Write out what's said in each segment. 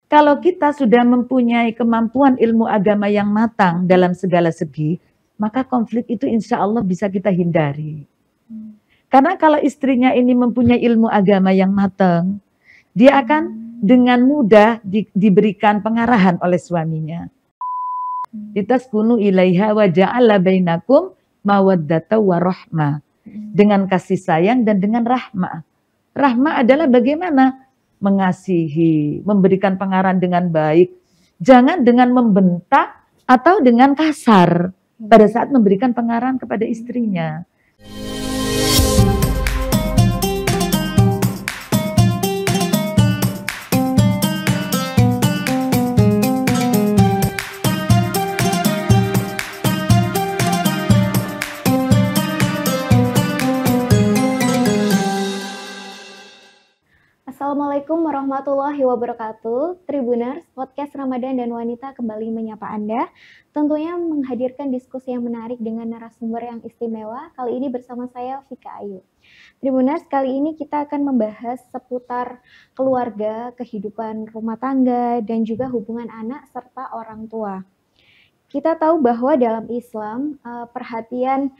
Kalau kita sudah mempunyai kemampuan ilmu agama yang matang dalam segala segi, maka konflik itu insya Allah bisa kita hindari. Karena kalau istrinya ini mempunyai ilmu agama yang matang, dia akan dengan mudah diberikan pengarahan oleh suaminya. Litaskunu ilaiha wa ja'ala bainakum mawaddata wa rahmah. Dengan kasih sayang dan dengan rahmah. Rahmah adalah bagaimana? Mengasihi, memberikan pengarahan dengan baik. Jangan dengan membentak atau dengan kasar pada saat memberikan pengarahan kepada istrinya. Assalamualaikum warahmatullahi wabarakatuh. Tribuners, podcast Ramadan dan Wanita kembali menyapa Anda. Tentunya menghadirkan diskusi yang menarik dengan narasumber yang istimewa. Kali ini bersama saya Vika Ayu. Tribuners, kali ini kita akan membahas seputar keluarga, kehidupan rumah tangga, dan juga hubungan anak serta orang tua. Kita tahu bahwa dalam Islam perhatian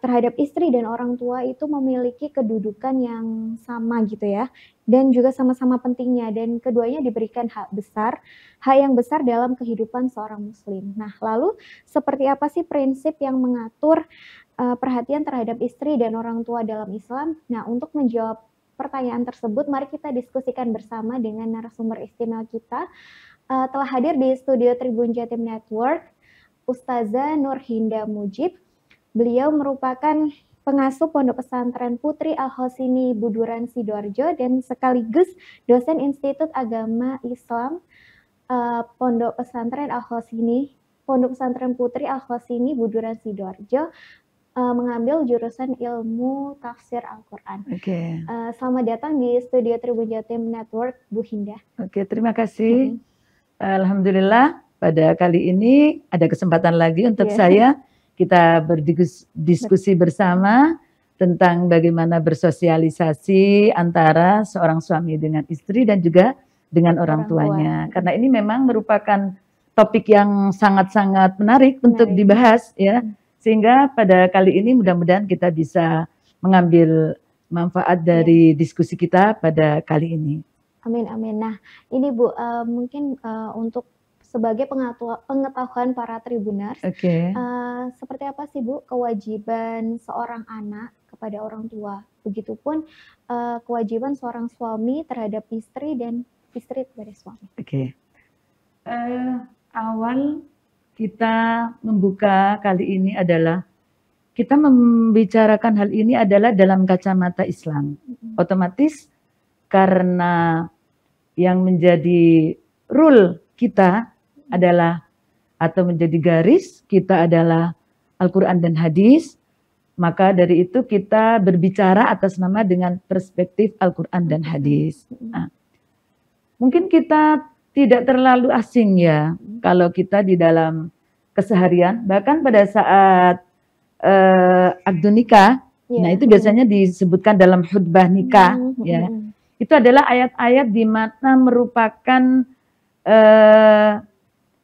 terhadap istri dan orang tua itu memiliki kedudukan yang sama gitu ya, dan juga sama-sama pentingnya, dan keduanya diberikan hak yang besar dalam kehidupan seorang muslim. Nah, lalu seperti apa sih prinsip yang mengatur perhatian terhadap istri dan orang tua dalam Islam? Nah, untuk menjawab pertanyaan tersebut, mari kita diskusikan bersama dengan narasumber istimewa kita. Telah hadir di studio Tribun Jatim Network, Ustazah Nurhinda Mujib. Beliau merupakan pengasuh Pondok Pesantren Putri Al-Hosini Buduran Sidoarjo dan sekaligus dosen Institut Agama Islam Pondok Pesantren Putri Al-Hosini Buduran Sidoarjo, mengambil jurusan ilmu tafsir Al-Quran. Selamat datang di studio Tribun Jatim Network, Bu Hinda. Terima kasih. Alhamdulillah pada kali ini ada kesempatan lagi untuk saya kita berdiskusi bersama tentang bagaimana bersosialisasi antara seorang suami dengan istri dan juga dengan orang tuanya. Karena ini memang merupakan topik yang sangat-sangat menarik untuk dibahas ya. Sehingga pada kali ini mudah-mudahan kita bisa mengambil manfaat dari diskusi kita pada kali ini. Amin, amin. Nah, ini Bu, mungkin untuk sebagai pengetahuan para tribuners, seperti apa sih Bu kewajiban seorang anak kepada orang tua, begitupun kewajiban seorang suami terhadap istri dan istri kepada suami. Awal kita membuka kali ini adalah kita membicarakan hal ini adalah dalam kacamata Islam. Otomatis karena yang menjadi rule kita adalah atau menjadi garis kita adalah Al-Quran dan hadis, maka dari itu kita berbicara atas nama dengan perspektif Al-Quran dan hadis. Nah, mungkin kita tidak terlalu asing ya kalau kita di dalam keseharian, bahkan pada saat akad nikah, nah itu biasanya disebutkan dalam khutbah nikah ya. Itu adalah ayat-ayat di mana merupakan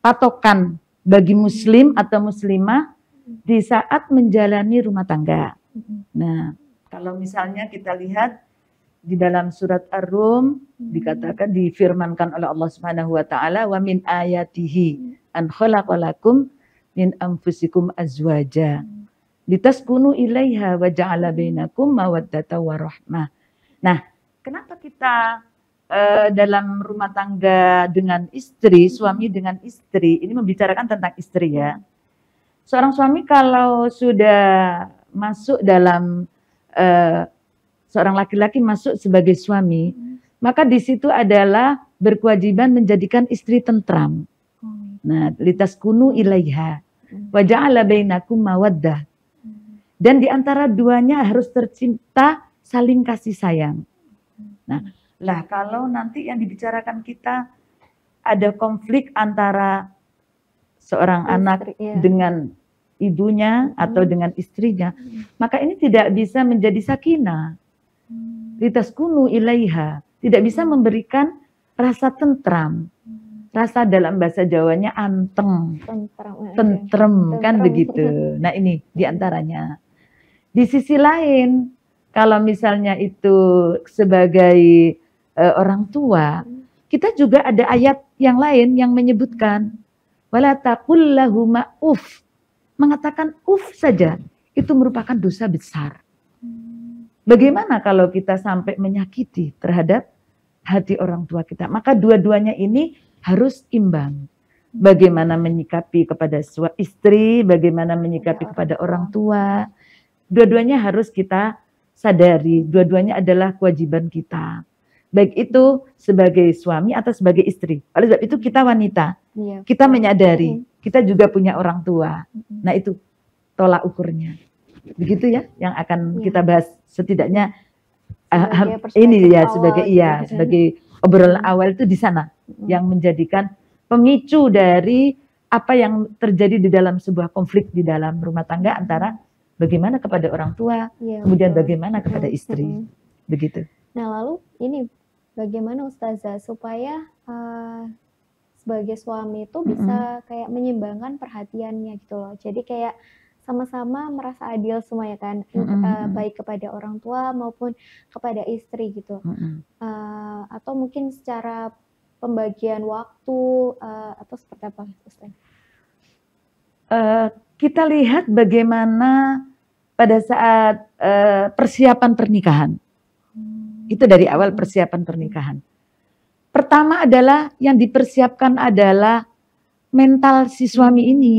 patokan bagi muslim atau muslimah di saat menjalani rumah tangga. Nah, kalau misalnya kita lihat di dalam surat Ar-Rum dikatakan, difirmankan oleh Allah Subhanahu wa taala, wa min ayatihi an khalaqalakum min anfusikum azwaja litaskunu ilaiha wa ja'ala bainakum mawaddata wa rahmah. Nah, kenapa kita dalam rumah tangga dengan istri, suami dengan istri, ini membicarakan tentang istri ya. Seorang suami kalau sudah masuk dalam, seorang laki-laki masuk sebagai suami, maka di situ adalah berkewajiban menjadikan istri tentram. Nah, litaskunu ilaiha wa ja'ala bainakum mawaddah. Dan di antara duanya harus tercipta saling kasih sayang. Nah, lah kalau nanti yang dibicarakan kita ada konflik antara seorang anak dengan ibunya atau dengan istrinya, maka ini tidak bisa menjadi sakinah. Litaskunu ilaiha, tidak bisa memberikan rasa tentram. Rasa dalam bahasa Jawanya anteng, tentrem, kan begitu. Nah ini diantaranya. Di sisi lain, kalau misalnya itu sebagai orang tua, kita juga ada ayat yang lain yang menyebutkan wala taqul lahuma uff. Mengatakan uff saja itu merupakan dosa besar. Bagaimana kalau kita sampai menyakiti terhadap hati orang tua kita? Maka dua-duanya ini harus imbang. Bagaimana menyikapi kepada istri, bagaimana menyikapi kepada orang tua. Dua-duanya harus kita sadari. Dua-duanya adalah kewajiban kita. Baik itu sebagai suami atau sebagai istri. Oleh sebab itu kita wanita. Kita menyadari. Kita juga punya orang tua. Nah itu tolak ukurnya. Begitu ya yang akan kita bahas setidaknya ini ya sebagai obrolan awal itu di sana yang menjadikan pemicu dari apa yang terjadi di dalam sebuah konflik di dalam rumah tangga antara bagaimana kepada orang tua, kemudian bagaimana kepada istri, begitu. Nah lalu ini bagaimana Ustazah supaya sebagai suami itu bisa kayak menyeimbangkan perhatiannya gitu loh. Jadi kayak sama-sama merasa adil semua ya kan, baik kepada orang tua maupun kepada istri gitu. Atau mungkin secara pembagian waktu atau seperti apa Ustaz? Kita lihat bagaimana pada saat persiapan pernikahan. Itu dari awal persiapan pernikahan. Pertama adalah yang dipersiapkan adalah mental si suami ini.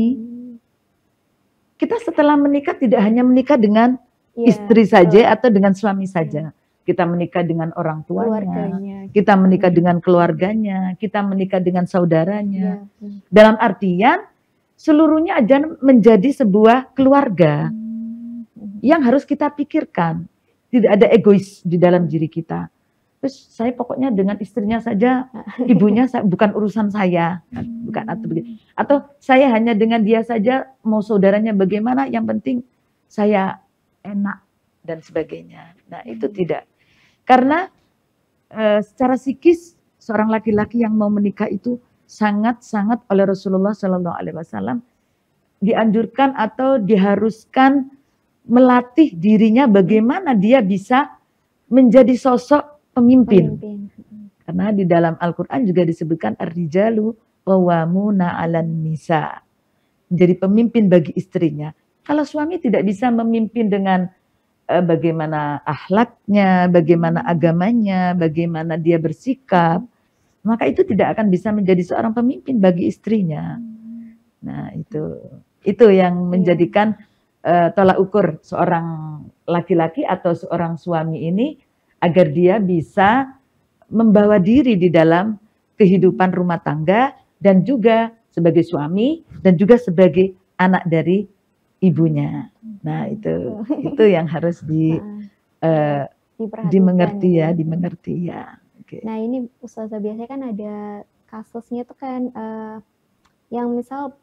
Kita setelah menikah tidak hanya menikah dengan istri saja atau dengan suami saja. Kita menikah dengan orang tuanya, kita menikah dengan keluarganya, kita menikah dengan saudaranya. Dalam artian seluruhnya aja menjadi sebuah keluarga yang harus kita pikirkan. Tidak ada egois di dalam diri kita. Terus saya pokoknya dengan istrinya saja, ibunya bukan urusan saya, bukan atau saya hanya dengan dia saja, mau saudaranya bagaimana, yang penting saya enak dan sebagainya. Nah itu tidak, karena secara psikis seorang laki-laki yang mau menikah itu sangat-sangat oleh Rasulullah SAW dianjurkan atau diharuskan melatih dirinya bagaimana dia bisa menjadi sosok pemimpin. Karena di dalam Al-Quran juga disebutkan ar-rijalu qawwamuna 'alan nisa. Menjadi pemimpin bagi istrinya. Kalau suami tidak bisa memimpin dengan bagaimana akhlaknya, bagaimana agamanya, bagaimana dia bersikap, maka itu tidak akan bisa menjadi seorang pemimpin bagi istrinya. Nah, itu yang menjadikan tolak ukur seorang laki-laki atau seorang suami ini agar dia bisa membawa diri di dalam kehidupan rumah tangga dan juga sebagai suami dan juga sebagai anak dari ibunya. Nah, itu yang harus dimengerti ya. Okay. Nah, ini Ustazah biasanya kan ada kasusnya tuh kan yang misal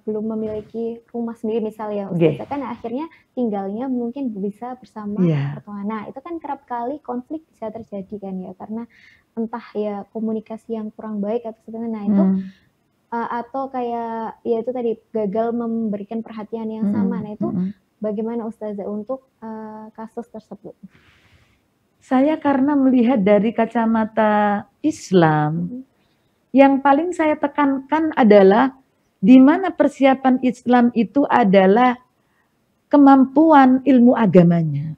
belum memiliki rumah sendiri misalnya, Ustazah kan akhirnya tinggalnya mungkin bisa bersama mertua. Nah, itu kan kerap kali konflik bisa terjadi kan ya, karena entah ya komunikasi yang kurang baik atau sebagainya. Nah, itu atau kayak ya itu tadi gagal memberikan perhatian yang sama. Nah, itu bagaimana Ustazah untuk kasus tersebut? Saya karena melihat dari kacamata Islam, yang paling saya tekankan adalah di mana persiapan Islam itu adalah kemampuan ilmu agamanya.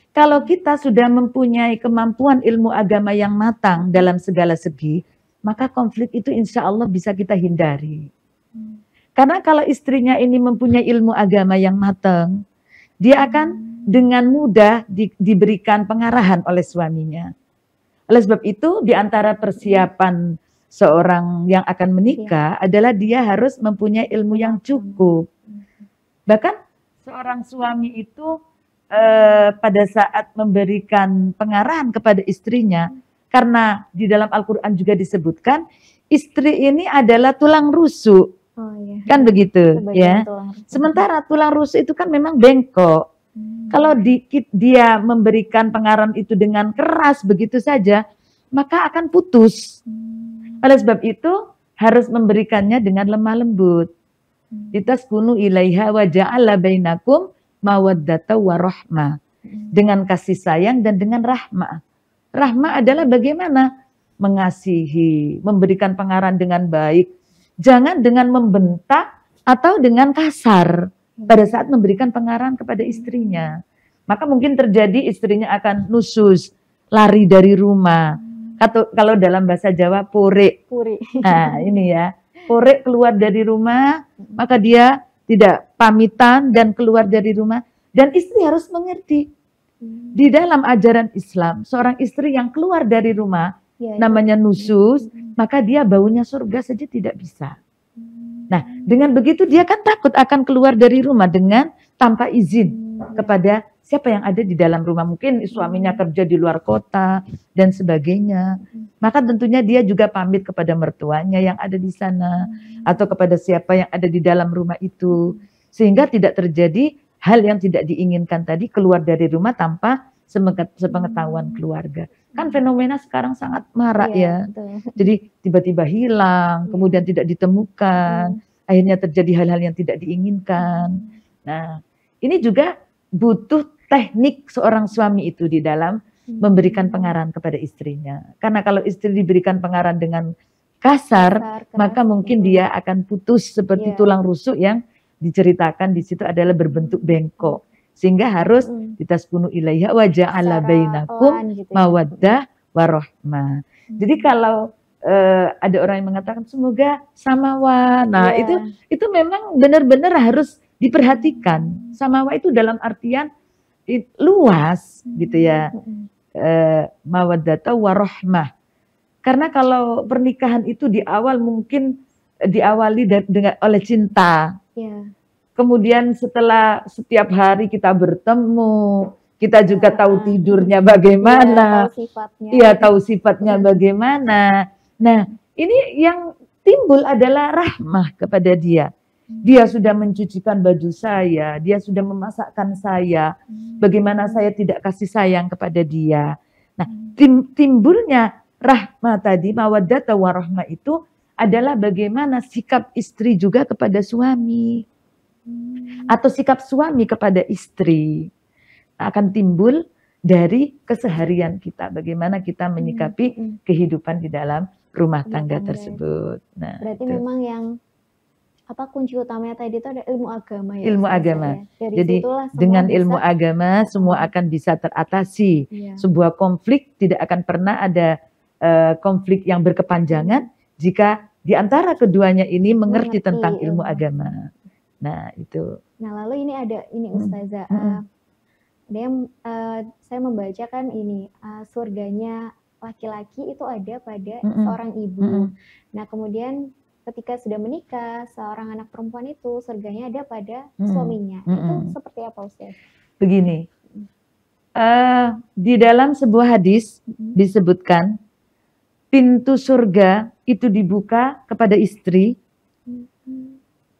Kalau kita sudah mempunyai kemampuan ilmu agama yang matang dalam segala segi, maka konflik itu insya Allah bisa kita hindari. Karena kalau istrinya ini mempunyai ilmu agama yang matang, dia akan dengan mudah diberikan pengarahan oleh suaminya. Oleh sebab itu, di antara persiapan seorang yang akan menikah adalah dia harus mempunyai ilmu yang cukup. Bahkan seorang suami itu pada saat memberikan pengarahan kepada istrinya, karena di dalam Al-Quran juga disebutkan, istri ini adalah tulang rusuk. Kan begitu ya. Sementara tulang rusuk itu kan memang bengkok. Kalau dia memberikan pengarahan itu dengan keras begitu saja, maka akan putus. Oleh sebab itu harus memberikannya dengan lemah lembut. Litaskunu ilaiha wa ja'ala bainakum mawaddata wa rahmah. Dengan kasih sayang dan dengan rahmah. Rahmah adalah bagaimana mengasihi, memberikan pengarahan dengan baik. Jangan dengan membentak atau dengan kasar pada saat memberikan pengarahan kepada istrinya. Maka mungkin terjadi istrinya akan nusus, lari dari rumah. Atau kalau dalam bahasa Jawa pore. Nah, ini ya. Pore keluar dari rumah, maka dia tidak pamitan dan keluar dari rumah. Dan istri harus mengerti. Di dalam ajaran Islam, seorang istri yang keluar dari rumah, namanya nusus, maka dia baunya surga saja tidak bisa. Nah, dengan begitu dia kan takut akan keluar dari rumah dengan tanpa izin kepada siapa yang ada di dalam rumah. Mungkin suaminya kerja di luar kota dan sebagainya. Maka tentunya dia juga pamit kepada mertuanya yang ada di sana atau kepada siapa yang ada di dalam rumah itu. Sehingga tidak terjadi hal yang tidak diinginkan tadi, keluar dari rumah tanpa sepengetahuan keluarga. Kan fenomena sekarang sangat marak ya. Jadi tiba-tiba hilang, kemudian tidak ditemukan, akhirnya terjadi hal-hal yang tidak diinginkan. Nah, ini juga butuh teknik seorang suami itu di dalam memberikan pengarahan kepada istrinya. Karena kalau istri diberikan pengarahan dengan kasar, maka mungkin dia akan putus seperti tulang rusuk yang diceritakan di situ adalah berbentuk bengkok. Sehingga harus ditaskunu ilaiha wa ja'ala bainakum mawaddah warahmah. Jadi kalau ada orang yang mengatakan semoga samawa. Nah, itu memang benar-benar harus diperhatikan. Samawa itu dalam artian luas gitu ya. Mawaddata warahmah. Karena kalau pernikahan itu di awal mungkin diawali oleh cinta. Kemudian setelah setiap hari kita bertemu, kita juga tahu tidurnya bagaimana, tahu sifatnya bagaimana. Nah, ini yang timbul adalah rahmah kepada dia. Dia sudah mencucikan baju saya, dia sudah memasakkan saya. Bagaimana saya tidak kasih sayang kepada dia. Nah, timbulnya rahmah tadi, mawaddata warahmah itu adalah bagaimana sikap istri juga kepada suami. Atau sikap suami kepada istri akan timbul dari keseharian kita. Bagaimana kita menyikapi kehidupan di dalam rumah tangga tersebut. Nah, berarti memang yang kunci utamanya tadi itu ada ilmu agama ya. Ilmu agama. Ya. Jadi dengan ilmu agama semua akan bisa teratasi. Sebuah konflik tidak akan pernah ada konflik yang berkepanjangan jika di antara keduanya ini mengerti tentang ilmu agama. Nah, itu. Nah, lalu ini ada Ustazah. Ada yang saya membaca kan ini surganya laki-laki itu ada pada seorang ibu. Nah, kemudian ketika sudah menikah, seorang anak perempuan itu surganya ada pada suaminya. Itu seperti apa, Ustaz? Begini. Di dalam sebuah hadis disebutkan pintu surga itu dibuka kepada istri.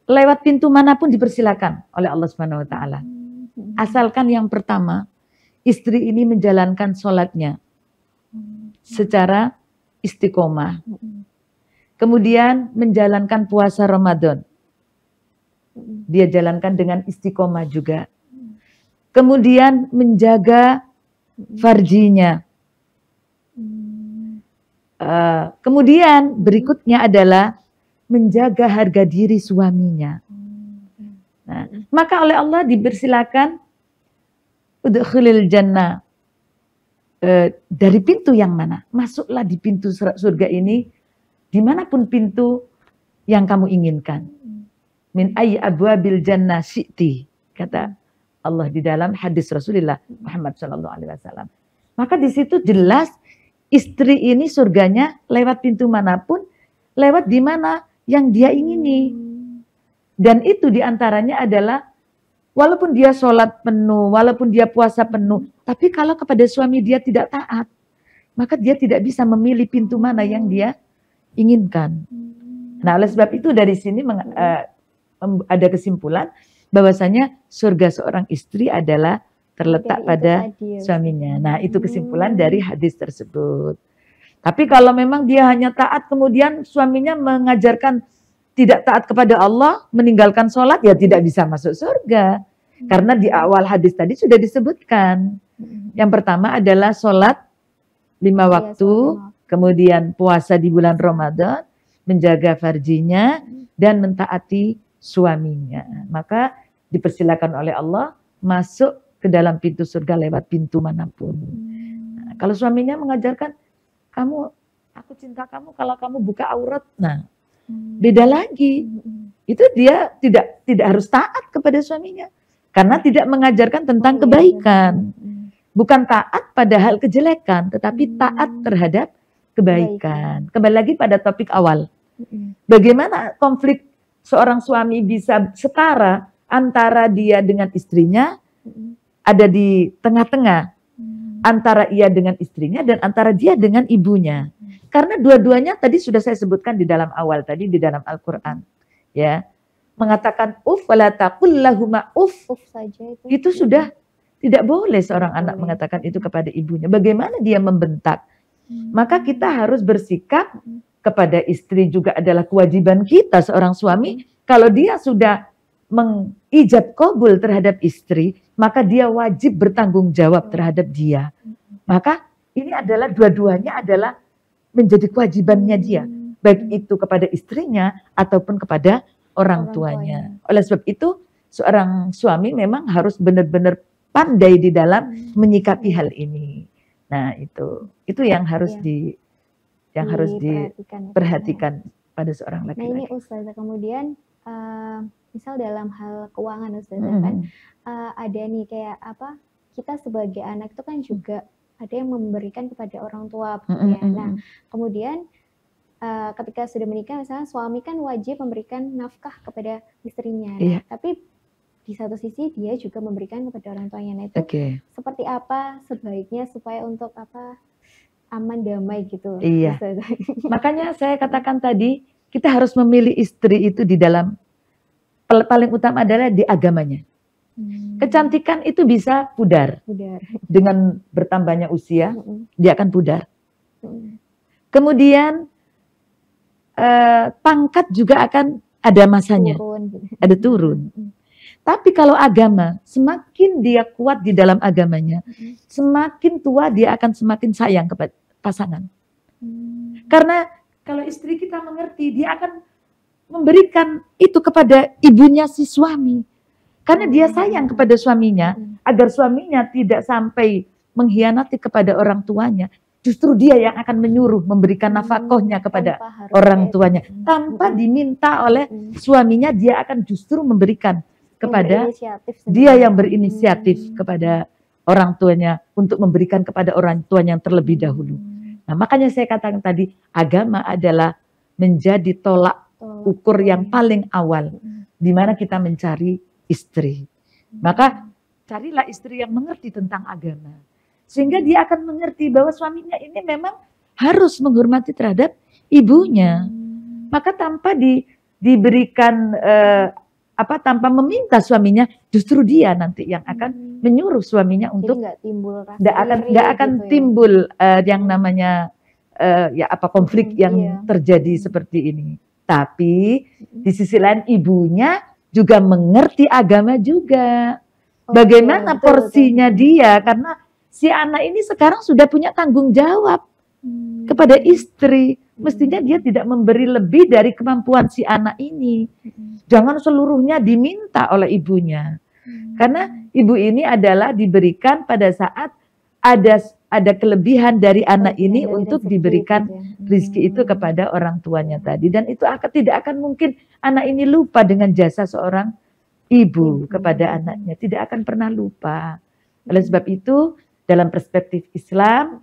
Lewat pintu manapun dipersilakan oleh Allah Subhanahu wa taala. Asalkan yang pertama, istri ini menjalankan sholatnya secara istiqomah. Kemudian menjalankan puasa Ramadan. Dia jalankan dengan istiqomah juga. Kemudian menjaga farjinya. Kemudian berikutnya adalah menjaga harga diri suaminya. Nah, maka oleh Allah dipersilakan udkhulil jannah. Dari pintu yang mana? Masuklah di pintu surga ini dimanapun pintu yang kamu inginkan. Min ayyi abwabil jannah syi'ti, kata Allah di dalam hadis Rasulullah Muhammad SAW. Maka di situ jelas istri ini surganya lewat pintu manapun, lewat di mana yang dia ingini. Dan itu diantaranya adalah walaupun dia sholat penuh, walaupun dia puasa penuh, tapi kalau kepada suami dia tidak taat, maka dia tidak bisa memilih pintu mana yang dia inginkan. Nah, oleh sebab itu dari sini ada kesimpulan bahwasanya surga seorang istri adalah terletak pada suaminya. Nah, itu kesimpulan dari hadis tersebut. Tapi kalau memang dia hanya taat, kemudian suaminya mengajarkan tidak taat kepada Allah, meninggalkan sholat, ya tidak bisa masuk surga. Karena di awal hadis tadi sudah disebutkan. Yang pertama adalah sholat 5 waktu, kemudian puasa di bulan Ramadan, menjaga farjinya, dan mentaati suaminya. Maka dipersilakan oleh Allah masuk ke dalam pintu surga lewat pintu manapun. Nah, kalau suaminya mengajarkan, aku cinta kamu kalau kamu buka aurat, nah beda lagi. Itu dia tidak harus taat kepada suaminya. Karena tidak mengajarkan tentang kebaikan. Bukan taat pada hal kejelekan, tetapi taat terhadap kebaikan. Kembali lagi pada topik awal. Bagaimana konflik seorang suami bisa setara antara dia dengan istrinya, ada di tengah-tengah antara ia dengan istrinya dan antara dia dengan ibunya. Karena dua-duanya tadi sudah saya sebutkan di dalam awal tadi di dalam Al-Qur'an. Ya. Mengatakan wala taqul lahuma saja itu sudah tidak boleh seorang anak mengatakan itu kepada ibunya. Bagaimana dia membentak? Maka kita harus bersikap kepada istri juga adalah kewajiban kita seorang suami. Kalau dia sudah mengijab qabul terhadap istri, maka dia wajib bertanggung jawab terhadap dia. Maka ini adalah dua-duanya adalah menjadi kewajibannya dia, baik itu kepada istrinya ataupun kepada orang tuanya. Oleh sebab itu, seorang suami memang harus benar-benar pandai di dalam menyikapi hal ini. Nah, itu yang harus diperhatikan pada seorang laki-laki. Nah, ini Ustazah, kemudian misal dalam hal keuangan Ustazah kan ada nih kayak apa? Kita sebagai anak itu kan juga ada yang memberikan kepada orang tua ya. Nah, kemudian ketika sudah menikah, misalnya suami kan wajib memberikan nafkah kepada istrinya. Nah, tapi di satu sisi dia juga memberikan kepada orang tuanya. Nah, itu seperti apa sebaiknya supaya untuk aman damai gitu. Iya. Makanya saya katakan tadi, kita harus memilih istri itu di dalam paling utama adalah di agamanya. Kecantikan itu bisa pudar. Dengan bertambahnya usia, dia akan pudar. Kemudian pangkat juga akan ada masanya, ada turun. Tapi kalau agama, semakin dia kuat di dalam agamanya, semakin tua dia akan semakin sayang kepada pasangan. Karena kalau istri kita mengerti, dia akan memberikan itu kepada ibunya si suami. Karena dia sayang kepada suaminya, agar suaminya tidak sampai mengkhianati kepada orang tuanya. Justru dia yang akan menyuruh memberikan nafkahnya kepada orang tuanya. Tanpa diminta oleh suaminya, dia akan justru memberikan kepada dia yang berinisiatif kepada orang tuanya untuk memberikan kepada orang tuanya yang terlebih dahulu. Nah, makanya saya katakan tadi, agama adalah menjadi tolak ukur yang paling awal di mana kita mencari istri. Maka carilah istri yang mengerti tentang agama. Sehingga dia akan mengerti bahwa suaminya ini memang harus menghormati terhadap ibunya. Maka tanpa diberikan tanpa meminta suaminya, justru dia nanti yang akan menyuruh suaminya untuk tidak akan timbul yang namanya konflik yang terjadi seperti ini. Tapi di sisi lain ibunya juga mengerti agama juga. Bagaimana porsinya dia, karena si anak ini sekarang sudah punya tanggung jawab kepada istri. Mestinya dia tidak memberi lebih dari kemampuan si anak ini. Jangan seluruhnya diminta oleh ibunya. Karena ibu ini adalah diberikan pada saat ada kelebihan dari anak ini untuk diberikan rezeki itu kepada orang tuanya tadi. Dan itu tidak akan mungkin anak ini lupa dengan jasa seorang ibu kepada anaknya. Tidak akan pernah lupa. Oleh sebab itu, dalam perspektif Islam,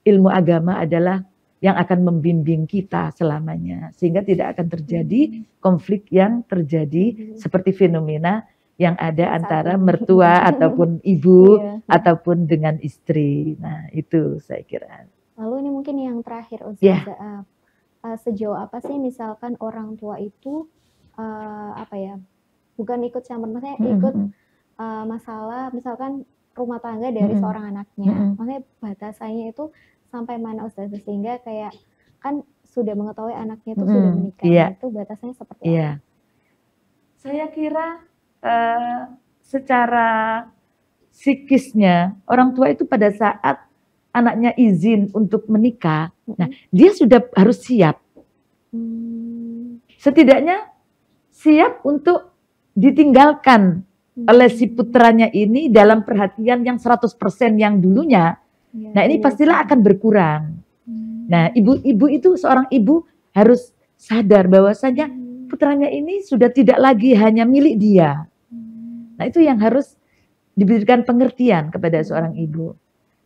ilmu agama adalah yang akan membimbing kita selamanya. Sehingga tidak akan terjadi konflik yang terjadi seperti fenomena yang ada antara mertua ataupun ibu ataupun dengan istri. Nah, itu saya kira. Lalu ini mungkin yang terakhir, Ustazah. Sejauh apa sih misalkan orang tua itu bukan ikut campur, maksudnya ikut masalah misalkan rumah tangga dari seorang anaknya. Maksudnya batasannya itu sampai mana Ustazah, sehingga kayak kan sudah mengetahui anaknya itu sudah menikah, itu batasnya seperti apa? Saya kira secara psikisnya orang tua itu pada saat anaknya izin untuk menikah, nah dia sudah harus siap. Setidaknya siap untuk ditinggalkan oleh si putranya ini dalam perhatian yang 100% yang dulunya. Nah ini pastilah akan berkurang. Nah ibu-ibu itu, seorang ibu harus sadar bahwasanya putranya ini sudah tidak lagi hanya milik dia. Nah itu yang harus diberikan pengertian kepada seorang ibu.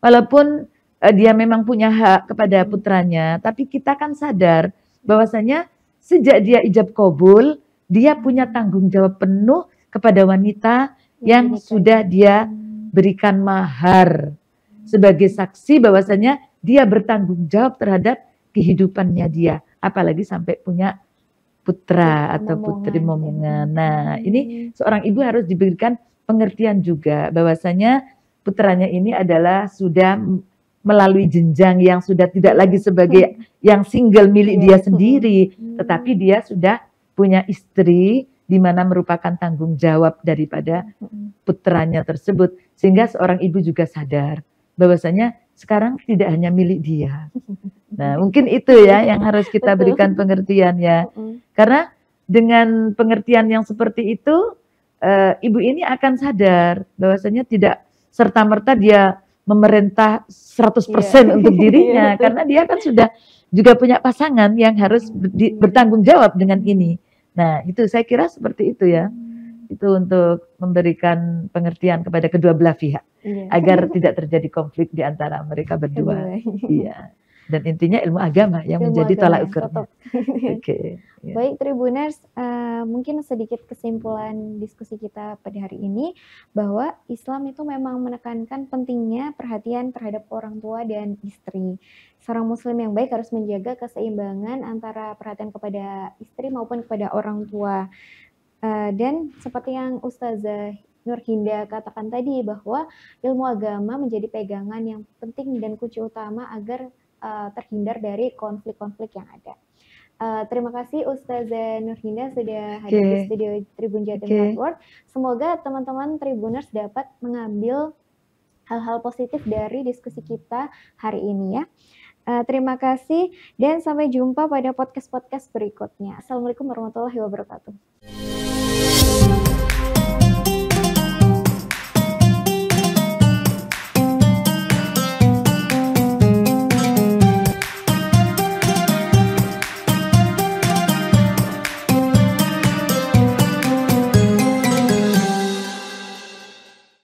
Walaupun dia memang punya hak kepada putranya, tapi kita kan sadar bahwasanya sejak dia ijab kabul, dia punya tanggung jawab penuh kepada wanita yang sudah dia berikan mahar sebagai saksi bahwasanya dia bertanggung jawab terhadap kehidupannya dia, apalagi sampai punya putra atau putri momongan. Nah, ini seorang ibu harus diberikan pengertian juga bahwasanya putranya ini adalah sudah melalui jenjang yang sudah tidak lagi sebagai yang single milik dia sendiri, tetapi dia sudah punya istri di mana merupakan tanggung jawab daripada putranya tersebut, sehingga seorang ibu juga sadar bahwasanya sekarang tidak hanya milik dia. Nah, mungkin itu ya yang harus kita berikan pengertian ya. Karena dengan pengertian yang seperti itu, ibu ini akan sadar bahwasanya tidak serta-merta dia memerintah 100% untuk dirinya, karena dia kan sudah juga punya pasangan yang harus bertanggung jawab dengan ini. Nah, itu saya kira seperti itu ya. Itu untuk memberikan pengertian kepada kedua belah pihak agar tidak terjadi konflik di antara mereka berdua. Iya. Dan intinya ilmu agama yang menjadi tolak ukurnya. Baik Tribuners, mungkin sedikit kesimpulan diskusi kita pada hari ini bahwa Islam itu memang menekankan pentingnya perhatian terhadap orang tua dan istri. Seorang muslim yang baik harus menjaga keseimbangan antara perhatian kepada istri maupun kepada orang tua. Dan seperti yang Ustazah Nurhinda katakan tadi, bahwa ilmu agama menjadi pegangan yang penting dan kunci utama agar terhindar dari konflik-konflik yang ada. Terima kasih Ustazah Nurhinda sudah hadir di studio Tribun Jatim Network. Semoga teman-teman Tribuners dapat mengambil hal-hal positif dari diskusi kita hari ini ya. Terima kasih dan sampai jumpa pada podcast-podcast berikutnya. Assalamualaikum warahmatullahi wabarakatuh.